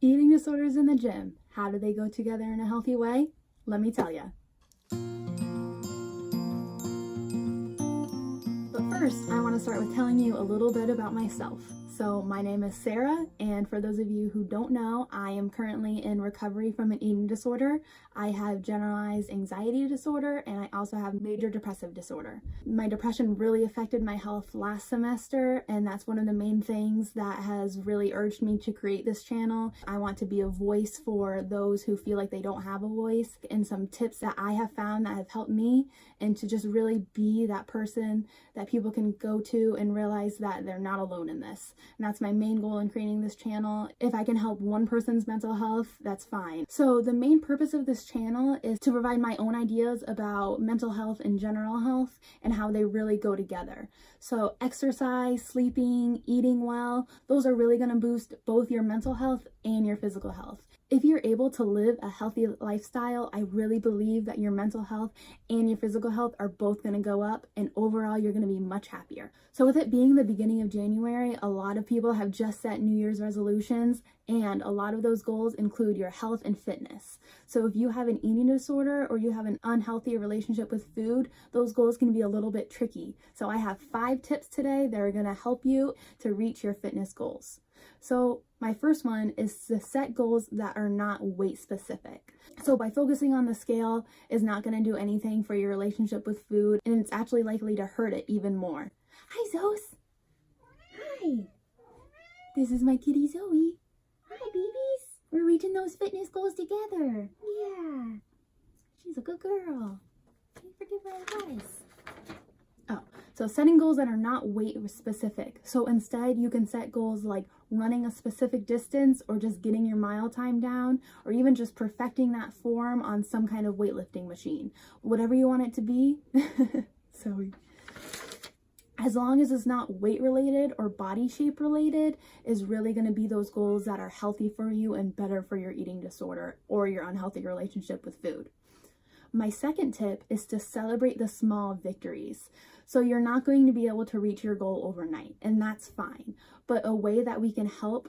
Eating disorders in the gym, how do they go together in a healthy way? Let me tell you. But first, I want to start with telling you a little bit about myself. So my name is Sarah, and for those of you who don't know, I am currently in recovery from an eating disorder. I have generalized anxiety disorder, and I also have major depressive disorder. My depression really affected my health last semester, and that's one of the main things that has really urged me to create this channel. I want to be a voice for those who feel like they don't have a voice, and some tips that I have found that have helped me, and to just really be that person that people can go to and realize that they're not alone in this. And that's my main goal in creating this channel. If I can help one person's mental health, that's fine. So the main purpose of this channel is to provide my own ideas about mental health and general health and how they really go together. So exercise, sleeping, eating well, those are really going to boost both your mental health and your physical health. If you're able to live a healthy lifestyle, I really believe that your mental health and your physical health are both going to go up, and overall you're going to be much happier. So with it being the beginning of January, a lot of people have just set New Year's resolutions, and a lot of those goals include your health and fitness. So if you have an eating disorder or you have an unhealthy relationship with food, those goals can be a little bit tricky. So I have 5 tips today that are going to help you to reach your fitness goals. So my first one is to set goals that are not weight specific. So by focusing on the scale is not going to do anything for your relationship with food, and it's actually likely to hurt it even more. Hi, Zos. Hi. This is my kitty Zoe. Hi, babies. We're reaching those fitness goals together. Yeah. She's a good girl. Thanks for giving her advice. Oh, so setting goals that are not weight specific. So instead you can set goals like running a specific distance, or just getting your mile time down, or even just perfecting that form on some kind of weightlifting machine. Whatever you want it to be. Sorry. As long as it's not weight related or body shape related, is really going to be those goals that are healthy for you and better for your eating disorder or your unhealthy relationship with food. My second tip is to celebrate the small victories. So you're not going to be able to reach your goal overnight, and that's fine. But a way that we can help,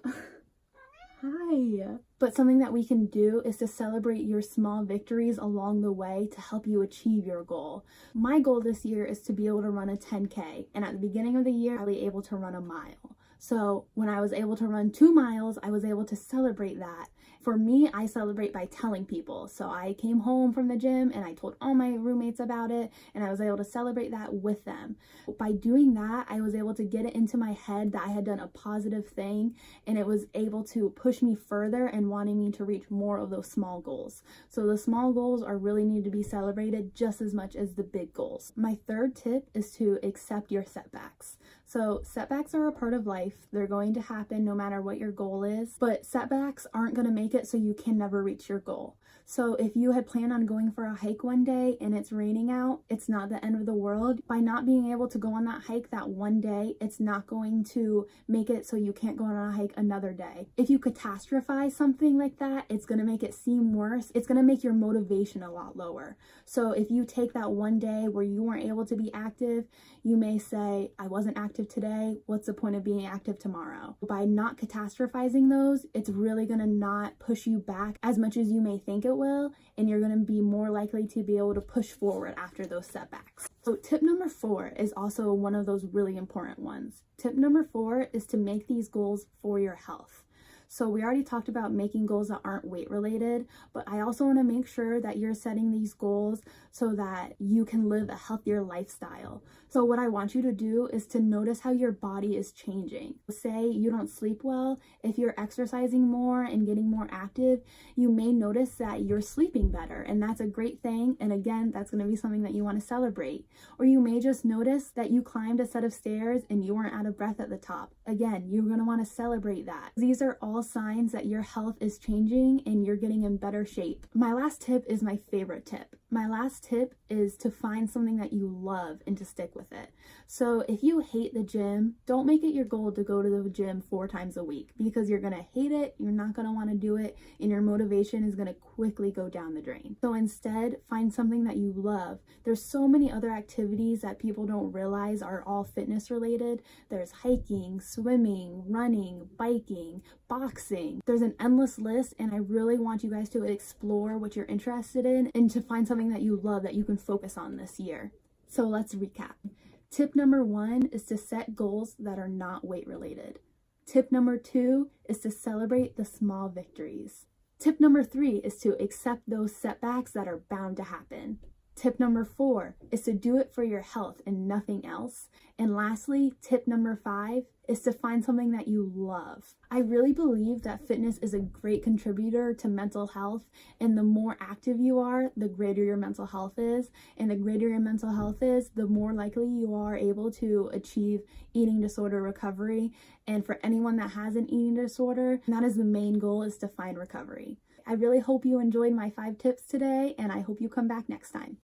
hi, but something that we can do is to celebrate your small victories along the way to help you achieve your goal. My goal this year is to be able to run a 10K, and at the beginning of the year, I'll be able to run a mile. So when I was able to run 2 miles, I was able to celebrate that. For me, I celebrate by telling people. So I came home from the gym and I told all my roommates about it, and I was able to celebrate that with them. By doing that, I was able to get it into my head that I had done a positive thing, and it was able to push me further and wanting me to reach more of those small goals. So the small goals are really need to be celebrated just as much as the big goals. My third tip is to accept your setbacks. So setbacks are a part of life. They're going to happen no matter what your goal is, but setbacks aren't going to make it so you can never reach your goal. So if you had planned on going for a hike one day and it's raining out, it's not the end of the world. By not being able to go on that hike that one day, it's not going to make it so you can't go on a hike another day. If you catastrophize something like that, it's going to make it seem worse. It's going to make your motivation a lot lower. So if you take that one day where you weren't able to be active, you may say, I wasn't active today. What's the point of being active tomorrow? By not catastrophizing those, it's really going to not push you back as much as you may think it will, and you're going to be more likely to be able to push forward after those setbacks. So tip number 4 is also one of those really important ones. Tip number 4 is to make these goals for your health. So we already talked about making goals that aren't weight related, but I also want to make sure that you're setting these goals so that you can live a healthier lifestyle. So what I want you to do is to notice how your body is changing. Say you don't sleep well, if you're exercising more and getting more active, you may notice that you're sleeping better, and that's a great thing. And again, that's going to be something that you want to celebrate. Or you may just notice that you climbed a set of stairs and you weren't out of breath at the top. Again, you're going to want to celebrate that. These are all signs that your health is changing and you're getting in better shape. My last tip is my favorite tip. My last tip is to find something that you love and to stick with it. So if you hate the gym, don't make it your goal to go to the gym 4 times a week, because you're gonna hate it, you're not gonna wanna do it, and your motivation is gonna quickly go down the drain. So instead, find something that you love. There's so many other activities that people don't realize are all fitness related. There's hiking, swimming, running, biking, boxing. There's an endless list, and I really want you guys to explore what you're interested in and to find something that you love that you can focus on this year. So let's recap. Tip number 1 is to set goals that are not weight related. Tip number 2 is to celebrate the small victories. Tip number 3 is to accept those setbacks that are bound to happen. Tip number 4 is to do it for your health and nothing else. And lastly, tip number 5 is to find something that you love. I really believe that fitness is a great contributor to mental health, and the more active you are, the greater your mental health is, and the greater your mental health is, the more likely you are able to achieve eating disorder recovery. And for anyone that has an eating disorder, that is the main goal, is to find recovery. I really hope you enjoyed my 5 tips today, and I hope you come back next time.